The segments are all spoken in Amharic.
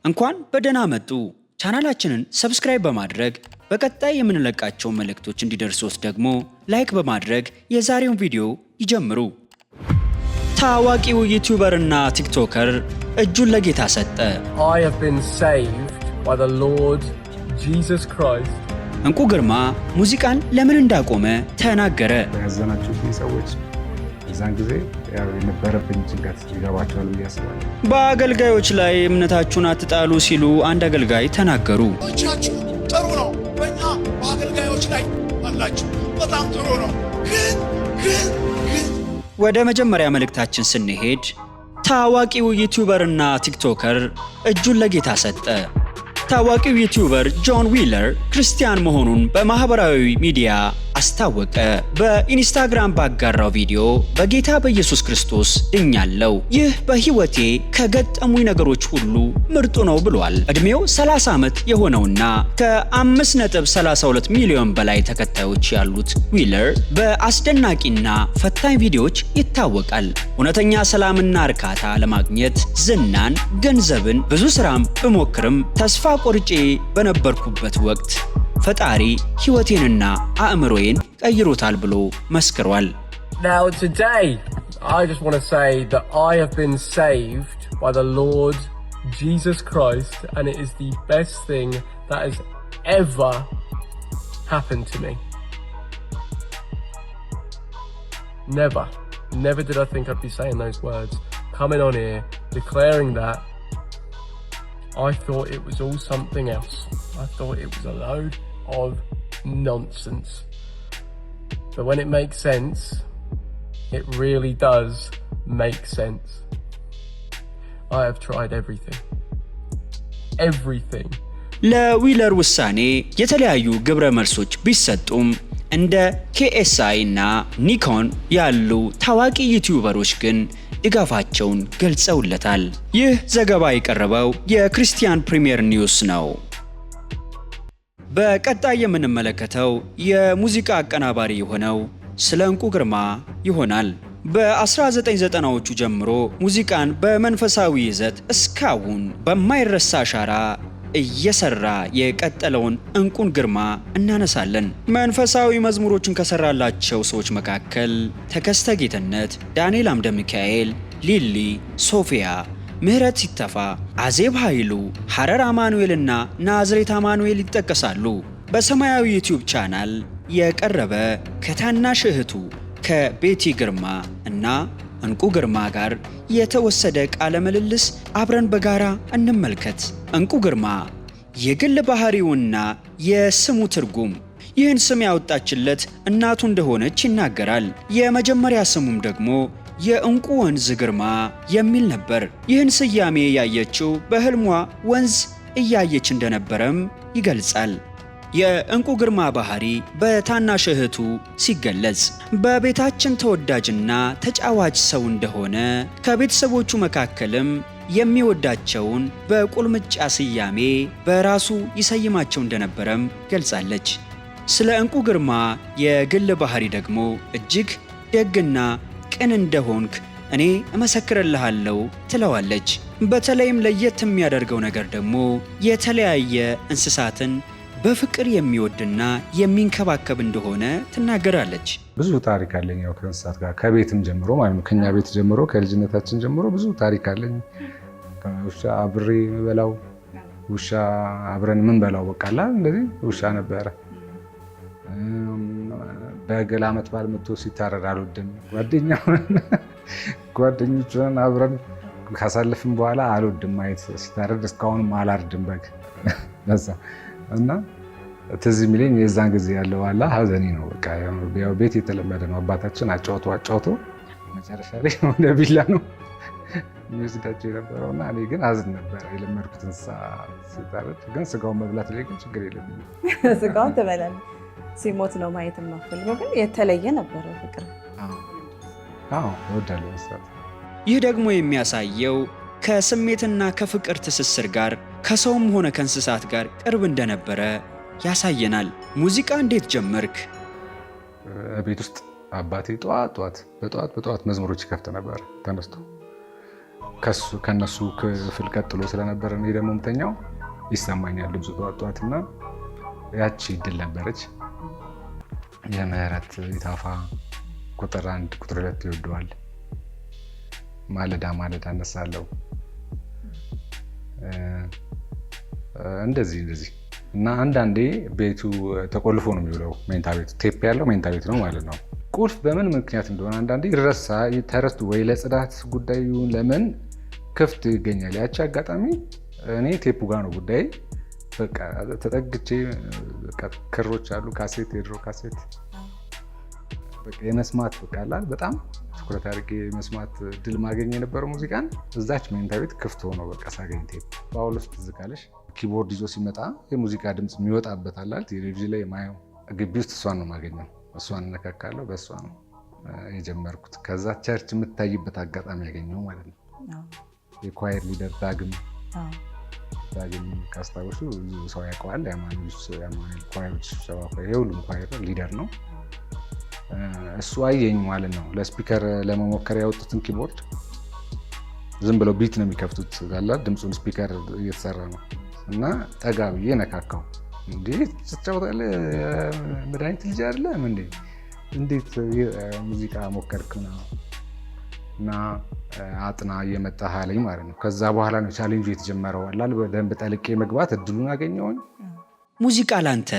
እንኳን በደህና መጡ። ቻናላችንን ሰብስክራይብ በማድረግ በቀጣይ የምንለቃቸው መልእክቶች እንዲደርሶት ደግሞ ላይክ በማድረግ የዛሬውን ቪዲዮ ይጀምሩ። ታዋቂው ዩቲዩበር እና ቲክቶከር እጁን ለጌታ ሰጠ። I have been saved by the Lord Jesus Christ. እንቁ ግርማ ሙዚቃን ለምን እንዳቆመ ተናገረ። ያዘናችሁ ሰዎች እዛን ጊዜ ያው የነበረብኝ ጭንቀት ይገባቸዋል ብዬ አስባለሁ። በአገልጋዮች ላይ እምነታችሁን አትጣሉ ሲሉ አንድ አገልጋይ ተናገሩ። ቻችሁ ጥሩ ነው፣ በእኛ በአገልጋዮች ላይ አላችሁ በጣም ጥሩ ነው። ግን ወደ መጀመሪያ መልእክታችን ስንሄድ ታዋቂው ዩቲዩበርና ቲክቶከር እጁን ለጌታ ሰጠ። ታዋቂው ዩቲዩበር ጆን ዊለር ክርስቲያን መሆኑን በማህበራዊ ሚዲያ አስታወቀ። በኢንስታግራም ባጋራው ቪዲዮ በጌታ በኢየሱስ ክርስቶስ ድኛለሁ፣ ይህ በህይወቴ ከገጠሙኝ ነገሮች ሁሉ ምርጡ ነው ብሏል። እድሜው 30 ዓመት የሆነውና ከ5.32 ሚሊዮን በላይ ተከታዮች ያሉት ዊለር በአስደናቂና ፈታኝ ቪዲዮዎች ይታወቃል። እውነተኛ ሰላምና እርካታ ለማግኘት ዝናን፣ ገንዘብን፣ ብዙ ስራም ብሞክርም ተስፋ ቆርጬ በነበርኩበት ወቅት ፈጣሪ ህይወቴንና አእምሮዬን ቀይሮታል ብሎ መስክሯል። Now today, I just want to say that I have been saved by the Lord Jesus Christ, and it is the best thing that has ever happened to me. Never did I think I'd be saying those words. Coming on here, declaring that, I thought it was all something else. I thought it was a load of nonsense. But when it makes sense, it really does make sense. I have tried everything. ለዊለር ውሳኔ የተለያዩ ግብረ መልሶች ቢሰጡም እንደ KSI እና ኒኮን ያሉ ታዋቂ ዩቲዩበሮች ግን ድጋፋቸውን ገልጸውለታል። ይህ ዘገባ የቀረበው የክርስቲያን ፕሪሚየር ኒውስ ነው። በቀጣይ የምንመለከተው የሙዚቃ አቀናባሪ የሆነው ስለ እንቁ ግርማ ይሆናል። በ1990ዎቹ ጀምሮ ሙዚቃን በመንፈሳዊ ይዘት እስካሁን በማይረሳ አሻራ እየሰራ የቀጠለውን እንቁን ግርማ እናነሳለን። መንፈሳዊ መዝሙሮችን ከሰራላቸው ሰዎች መካከል ተከስተ ጌትነት፣ ዳንኤል አምደ ሚካኤል፣ ሊሊ፣ ሶፊያ፣ ምህረት ሲተፋ፣ አዜብ ኃይሉ፣ ሐረር አማኑኤልና ናዝሬት አማኑኤል ይጠቀሳሉ። በሰማያዊ ዩቲዩብ ቻናል የቀረበ ከታናሽ እህቱ ከቤቲ ግርማ እና እንቁ ግርማ ጋር የተወሰደ ቃለ ምልልስ አብረን በጋራ እንመልከት። እንቁ ግርማ የግል ባህሪውና የስሙ ትርጉም ይህን ስም ያወጣችለት እናቱ እንደሆነች ይናገራል። የመጀመሪያ ስሙም ደግሞ የእንቁ ወንዝ ግርማ የሚል ነበር። ይህን ስያሜ ያየችው በህልሟ ወንዝ እያየች እንደነበረም ይገልጻል። የእንቁ ግርማ ባህሪ በታናሽ እህቱ ሲገለጽ በቤታችን ተወዳጅና ተጫዋች ሰው እንደሆነ ከቤተሰቦቹ መካከልም የሚወዳቸውን በቁልምጫ ስያሜ በራሱ ይሰይማቸው እንደነበረም ገልጻለች። ስለ እንቁ ግርማ የግል ባህሪ ደግሞ እጅግ ደግና ቅን እንደሆንክ እኔ እመሰክርልሃለሁ ትለዋለች። በተለይም ለየት የሚያደርገው ነገር ደግሞ የተለያየ እንስሳትን በፍቅር የሚወድና የሚንከባከብ እንደሆነ ትናገራለች። ብዙ ታሪክ አለኝ ያው ከእንስሳት ጋር ከቤትም ጀምሮ ማለት ነው። ከኛ ቤት ጀምሮ ከልጅነታችን ጀምሮ ብዙ ታሪክ አለኝ። ውሻ አብሬ የምበላው ውሻ አብረን የምንበላው በቃላ እንደዚህ ውሻ ነበረ። በገላ ዓመት በዓል መጥቶ ሲታረድ አልወድም። ጓደኞችን አብረን ካሳለፍን በኋላ አልወድም ማየት ሲታረድ። እስካሁንም አላርድም በግ ለዛ እና ትዝ የሚለኝ የዛን ጊዜ ያለው አላ ሀዘኔ ነው። በቃ ያው ቤት የተለመደ ነው። አባታችን አጫውቶ መጨረሻ ላይ ወደ ቢላ ነው የሚወስዳቸው የነበረው እና እኔ ግን አዝን ነበር የለመድኩት እንስሳ ሲታረድ። ግን ስጋውን መብላት ላይ ግን ችግር የለብኝም። ስጋውን ትበላለህ። ሲሞት ነው ማየት የማፈልገው። ግን የተለየ ነበረ ፍቅር። አዎ እወዳለሁ እንስሳት። ይህ ደግሞ የሚያሳየው ከስሜትና ከፍቅር ትስስር ጋር ከሰውም ሆነ ከእንስሳት ጋር ቅርብ እንደነበረ ያሳየናል። ሙዚቃ እንዴት ጀመርክ? ቤት ውስጥ አባቴ በጠዋት መዝሙሮች ይከፍት ነበር ተነስቶ ከነሱ ክፍል ቀጥሎ ስለነበረ እኔ ደግሞ የምተኛው ይሰማኛል ድምፁ ጠዋትና ያቺ ድል ነበረች። የምህረት ይታፋ ቁጥር 1 ቁጥር 2 ይወደዋል። ማለዳ እነሳለሁ እንደዚህ እና አንዳንዴ ቤቱ ተቆልፎ ነው የሚውለው። ሜንታ ቤቱ ቴፕ ያለው ሜንታ ቤት ነው ማለት ነው። ቁልፍ በምን ምክንያት እንደሆነ አንዳንዴ ተረስቶ ወይ ለጽዳት ጉዳይ ይሁን ለምን ክፍት ይገኛል። ያቺ አጋጣሚ እኔ ቴፑ ጋር ነው ጉዳይ። በቃ ተጠግቼ ክሮች አሉ ካሴት፣ የድሮ ካሴት በቃ የመስማት በቃላል በጣም ትኩረት አድርጌ የመስማት ድል ማገኝ የነበረው ሙዚቃን እዛች ሜንታ ቤት ክፍት ሆኖ በቃ ሳገኝ ቴፕ ጳውሎስ ትዝ ካለሽ ኪቦርድ ይዞ ሲመጣ የሙዚቃ ድምፅ የሚወጣበት አላል ቴሌቪዥን ላይ የማየው ግቢ ውስጥ እሷን ነው ማገኘው። እሷን እነካካለሁ። በእሷ ነው የጀመርኩት። ከዛ ቸርች የምታይበት አጋጣሚ ያገኘው ማለት ነው። የኳየር ሊደር ዳግም ካስታወሱ ሰው ያውቀዋል። የአማኑኤል ኳየሮች የሁሉም ኳየር ሊደር ነው። እሱ አየኝ ማለት ነው። ለስፒከር ለመሞከር ያወጡትን ኪቦርድ ዝም ብለው ቢት ነው የሚከፍቱት ጋላ ድምፁን ስፒከር እየተሰራ ነው እና ጠጋ ብዬ ነካካው። እንዴት ትጫወታለህ? መድኃኒት ልጅ አይደለም እንዴ? እንዴት ሙዚቃ ሞከርክ እና አጥና እየመጣህ አለኝ ማለት ነው። ከዛ በኋላ ነው ቻሌንጁ የተጀመረው። አላል በደንብ ጠልቄ መግባት እድሉን አገኘሁኝ። ሙዚቃ ላንተ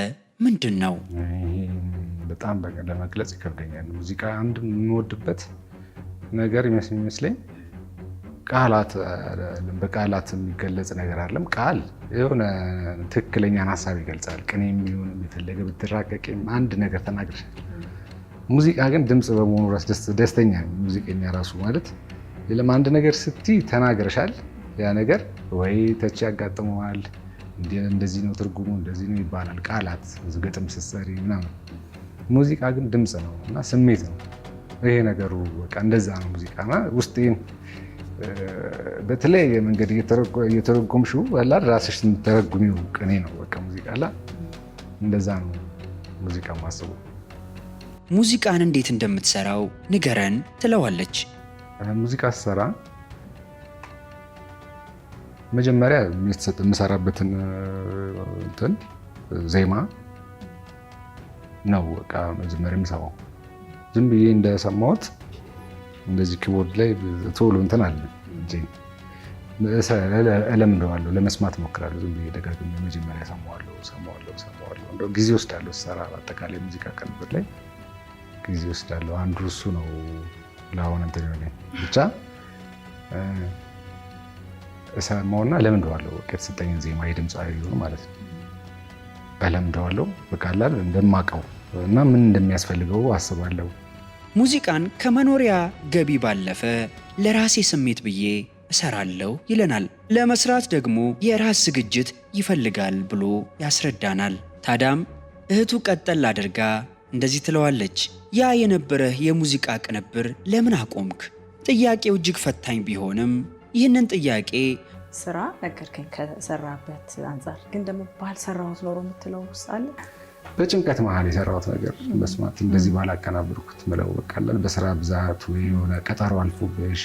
ምንድን ነው? በጣም ለመግለጽ ይከብደኛል። ሙዚቃ አንድ የምወድበት ነገር የሚመስለኝ በቃላት የሚገለጽ ነገር አለም። ቃል የሆነ ትክክለኛን ሀሳብ ይገልጻል። ቅኔ የሚሆን የፈለገ ብትራቀቅም አንድ ነገር ተናግረሻል። ሙዚቃ ግን ድምፅ በመሆኑ ራስ ደስተኛ ሙዚቀኛ ራሱ ማለት የለም። አንድ ነገር ስትይ ተናግረሻል። ያ ነገር ወይ ተች ያጋጥመዋል፣ እንደዚህ ነው ትርጉሙ እንደዚህ ነው ይባላል። ቃላት ግጥም ስትሰሪ ምናምን። ሙዚቃ ግን ድምፅ ነው እና ስሜት ነው። ይሄ ነገሩ በቃ እንደዛ ነው። ሙዚቃና ውስጤን በተለያየ መንገድ እየተረጎምሽው አላል ራስሽ የምትተረጉሚው ቅኔ ነው። በቃ ሙዚቃ አላ እንደዛ ነው ሙዚቃ ማስቡ። ሙዚቃን እንዴት እንደምትሰራው ንገረን ትለዋለች። ሙዚቃ ስሰራ መጀመሪያ የምሰራበትን እንትን ዜማ ነው በቃ መጀመሪያ የምሰማው። ዝም ብዬ እንደሰማሁት እንደዚህ ኪቦርድ ላይ ቶሎ እንትን አለ እንጂ እለምደዋለሁ፣ ለመስማት እሞክራለሁ። ዝም ብዬ ደጋግሜ መጀመሪያ ሰማዋለሁ። እንደው ጊዜ ወስዳለሁ ስሰራ። አጠቃላይ ሙዚቃ ቅንብር ላይ ጊዜ ወስዳለሁ። አንዱ እሱ ነው። ለአሁን እንትን ይሆናል ብቻ እሰማውና እለምደዋለሁ። በቃ የተሰጠኝን ዜማ የድምፃዊ ይሁን ማለት ነው እለምደዋለሁ። በቃ አላል እንደማውቀው እና ምን እንደሚያስፈልገው አስባለሁ። ሙዚቃን ከመኖሪያ ገቢ ባለፈ ለራሴ ስሜት ብዬ እሰራለሁ ይለናል። ለመስራት ደግሞ የራስ ዝግጅት ይፈልጋል ብሎ ያስረዳናል። ታዳም እህቱ ቀጠል አድርጋ እንደዚህ ትለዋለች። ያ የነበረህ የሙዚቃ ቅንብር ለምን አቆምክ? ጥያቄው እጅግ ፈታኝ ቢሆንም ይህንን ጥያቄ ስራ ነገርከኝ ከሰራበት አንጻር፣ ግን ደግሞ ባልሰራሁት ኖሮ የምትለው ውስጥ አለ? በጭንቀት መሀል የሰራሁት ነገር መስማት እንደዚህ ባላቀናብርኩት ምለው በቃለን። በስራ ብዛት ወይ የሆነ ቀጠሮ አልፎብሽ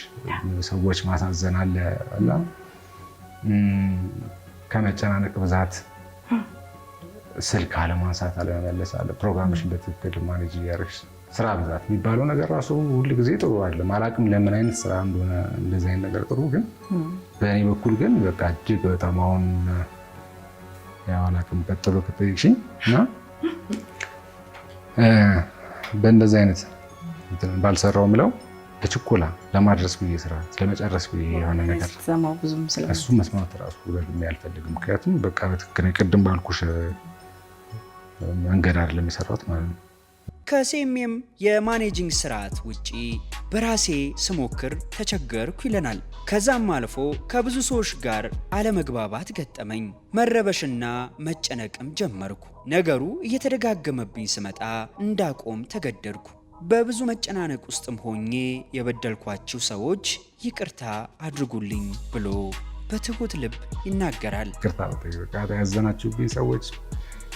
ሰዎች ማሳዘን አለ እና ከመጨናነቅ ብዛት ስልክ አለማንሳት አለመመለስ አለ። ፕሮግራምሽን በትክክል ማኔጅ እያደረግሽ ስራ ብዛት የሚባለው ነገር ራሱ ሁል ጊዜ ጥሩ አይደለም። አላውቅም ለምን አይነት ስራ እንደሆነ እንደዚህ አይነት ነገር ጥሩ፣ ግን በእኔ በኩል ግን በቃ እጅግ በጣም አሁን ያው አላውቅም ቀጥሎ ከጠየቅሽኝ እና በእንደዚህ አይነት ባልሰራው ምለው ለችኮላ ለማድረስ ብዬ ስራ ለመጨረስ ብዬ የሆነ ነገር እሱ መስማት ራሱ ደግሜ አልፈልግም። ምክንያቱም በቃ በትክክል ቅድም ባልኩሽ መንገድ አይደለም የሰራሁት ማለት ነው። ከሴሜም የማኔጂንግ ስርዓት ውጪ በራሴ ስሞክር ተቸገርኩ ይለናል። ከዛም አልፎ ከብዙ ሰዎች ጋር አለመግባባት ገጠመኝ፣ መረበሽና መጨነቅም ጀመርኩ። ነገሩ እየተደጋገመብኝ ስመጣ እንዳቆም ተገደድኩ። በብዙ መጨናነቅ ውስጥም ሆኜ የበደልኳችሁ ሰዎች ይቅርታ አድርጉልኝ ብሎ በትሁት ልብ ይናገራል። ይቅርታ ያዘናችሁብኝ ሰዎች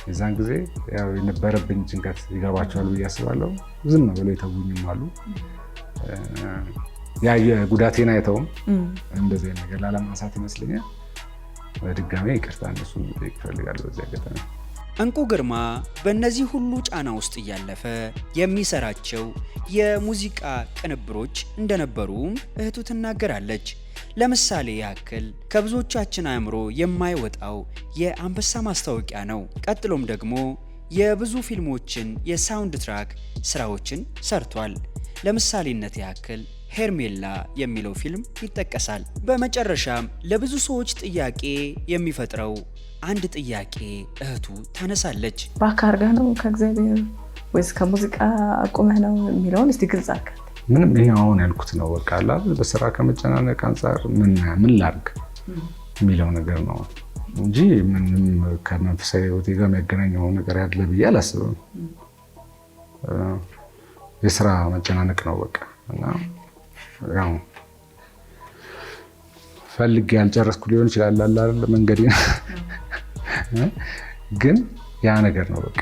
የዛን ጊዜ ያው የነበረብኝ ጭንቀት ይገባቸዋል ብዬ አስባለሁ። ዝም ብለው የተውኝም አሉ። ያ የጉዳቴን አይተውም እንደዚህ ነገር ላለማንሳት ይመስለኛል በድጋሚ ይቅርታ እነሱ መጠየቅ እፈልጋለሁ በዚህ አጋጣሚ። እንቁ ግርማ በእነዚህ ሁሉ ጫና ውስጥ እያለፈ የሚሰራቸው የሙዚቃ ቅንብሮች እንደነበሩም እህቱ ትናገራለች። ለምሳሌ ያክል ከብዙዎቻችን አእምሮ የማይወጣው የአንበሳ ማስታወቂያ ነው። ቀጥሎም ደግሞ የብዙ ፊልሞችን የሳውንድ ትራክ ስራዎችን ሰርቷል። ለምሳሌነት ያክል ሄርሜላ የሚለው ፊልም ይጠቀሳል። በመጨረሻም ለብዙ ሰዎች ጥያቄ የሚፈጥረው አንድ ጥያቄ እህቱ ታነሳለች። በአካር ጋር ነው ከእግዚአብሔር ወይስ ከሙዚቃ አቁመህ ነው የሚለውን እስቲ ግልጽ አድርግ። ምንም ይሄ አሁን ያልኩት ነው በቃ አላ በስራ ከመጨናነቅ አንጻር ምን ላድርግ የሚለው ነገር ነው እንጂ ምንም ከመንፈሳዊ ህይወቴ ጋር የሚያገናኘው ነገር ያለ ብዬ አላስብም። የስራ መጨናነቅ ነው በቃ እና ያው ፈልጌ ያልጨረስኩ ሊሆን ይችላል አይደል መንገዴ ግን ያ ነገር ነው በቃ።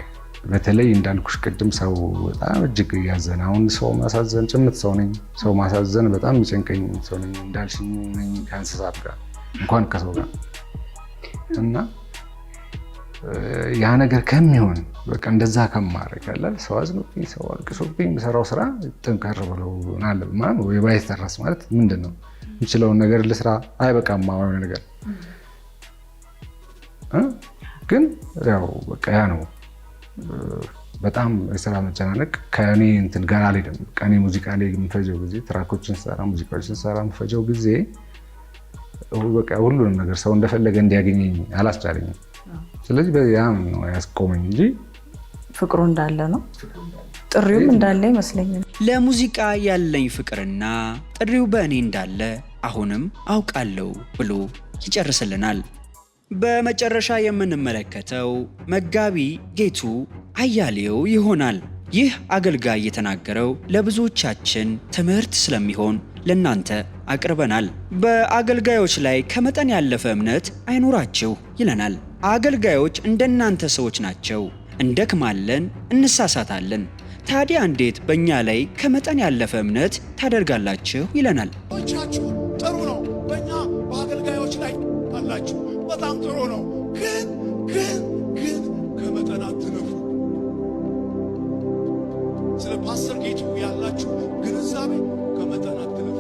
በተለይ እንዳልኩሽ ቅድም ሰው በጣም እጅግ እያዘነ አሁን ሰው ማሳዘን ጭምት ሰው ነኝ። ሰው ማሳዘን በጣም የሚጨንቀኝ ሰው ነኝ እንዳልሽኝ ነኝ ከእንስሳት ጋር እንኳን ከሰው ጋር እና ያ ነገር ከሚሆን በቃ እንደዛ ከማድረግ ያለ ሰው አዝኖብኝ ሰው አልቅሶብኝ በሰራው ስራ ጠንከር ብለው ናለ ማን ወይ ባይተራስ ማለት ምንድነው የምችለውን ነገር ልስራ አይበቃም የሆነ ነገር ግን ያው በቃ ያ ነው በጣም የስራ መጨናነቅ ከእኔ እንትን ጋር አልሄድም። ከእኔ ሙዚቃ ላይ የምፈጀው ጊዜ ትራኮችን ሰራ ሙዚቃዎችን ሰራ የምፈጀው ጊዜ በቃ ሁሉንም ነገር ሰው እንደፈለገ እንዲያገኘኝ አላስቻለኝም። ስለዚህ በያም ነው ያስቆመኝ እንጂ ፍቅሩ እንዳለ ነው ጥሪውም እንዳለ ይመስለኛል። ለሙዚቃ ያለኝ ፍቅርና ጥሪው በእኔ እንዳለ አሁንም አውቃለሁ ብሎ ይጨርስልናል። በመጨረሻ የምንመለከተው መጋቢ ጌቱ አያሌው ይሆናል። ይህ አገልጋይ የተናገረው ለብዙዎቻችን ትምህርት ስለሚሆን ለናንተ አቅርበናል። በአገልጋዮች ላይ ከመጠን ያለፈ እምነት አይኖራችሁ ይለናል። አገልጋዮች እንደናንተ ሰዎች ናቸው። እንደክማለን፣ እንሳሳታለን። ታዲያ እንዴት በእኛ ላይ ከመጠን ያለፈ እምነት ታደርጋላችሁ ይለናል። ቻችሁ ጥሩ ነው። በእኛ በአገልጋዮች ላይ አላችሁ በጣም ጥሩ ነው። ግን ከመጠን አትለፉ። ስለ ፓስተር ጌቱ ያላችሁ ግንዛቤ ከመጠን አትለፉ።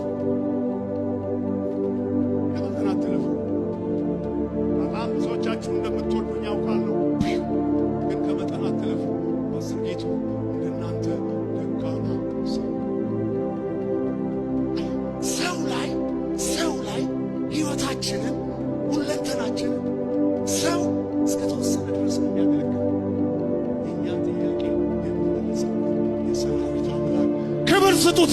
በጣም ብዙዎቻችሁ እንደምትወዱኝ ያውቃለሁ። ግን ከመጠን አትለፉ። ፓስተር ጌቱ እንደናንተ ደካማ ሰው ላይ ህይወታችንን ሁለንተናችንን ሰው እስከተወሰነ ድረስ ነው የሚያገለግል። የእኛም ጥያቄ የምንመልሰው የሰራዊት አምላክ ክብር ስጡት።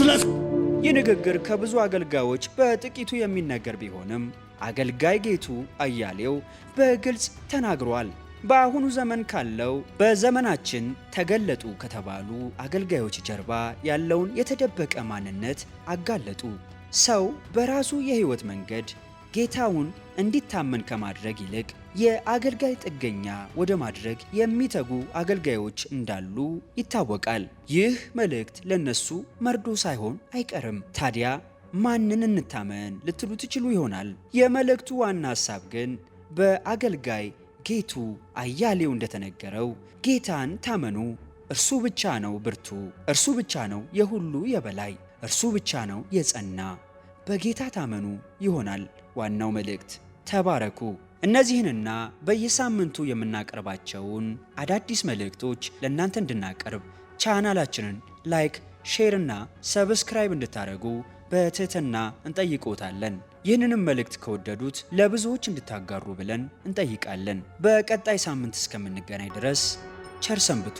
ይህ ንግግር ከብዙ አገልጋዮች በጥቂቱ የሚነገር ቢሆንም አገልጋይ ጌቱ አያሌው በግልጽ ተናግሯል። በአሁኑ ዘመን ካለው በዘመናችን ተገለጡ ከተባሉ አገልጋዮች ጀርባ ያለውን የተደበቀ ማንነት አጋለጡ። ሰው በራሱ የህይወት መንገድ ጌታውን እንዲታመን ከማድረግ ይልቅ የአገልጋይ ጥገኛ ወደ ማድረግ የሚተጉ አገልጋዮች እንዳሉ ይታወቃል። ይህ መልእክት ለነሱ መርዶ ሳይሆን አይቀርም። ታዲያ ማንን እንታመን ልትሉ ትችሉ ይሆናል። የመልእክቱ ዋና ሐሳብ ግን በአገልጋይ ጌቱ አያሌው እንደተነገረው ጌታን ታመኑ፣ እርሱ ብቻ ነው ብርቱ፣ እርሱ ብቻ ነው የሁሉ የበላይ፣ እርሱ ብቻ ነው የጸና፣ በጌታ ታመኑ ይሆናል ዋናው መልእክት። ተባረኩ። እነዚህንና በየሳምንቱ የምናቀርባቸውን አዳዲስ መልእክቶች ለእናንተ እንድናቀርብ ቻናላችንን ላይክ፣ ሼር እና ሰብስክራይብ እንድታደርጉ በትህትና እንጠይቆታለን። ይህንንም መልእክት ከወደዱት ለብዙዎች እንድታጋሩ ብለን እንጠይቃለን። በቀጣይ ሳምንት እስከምንገናኝ ድረስ ቸር ሰንብቱ።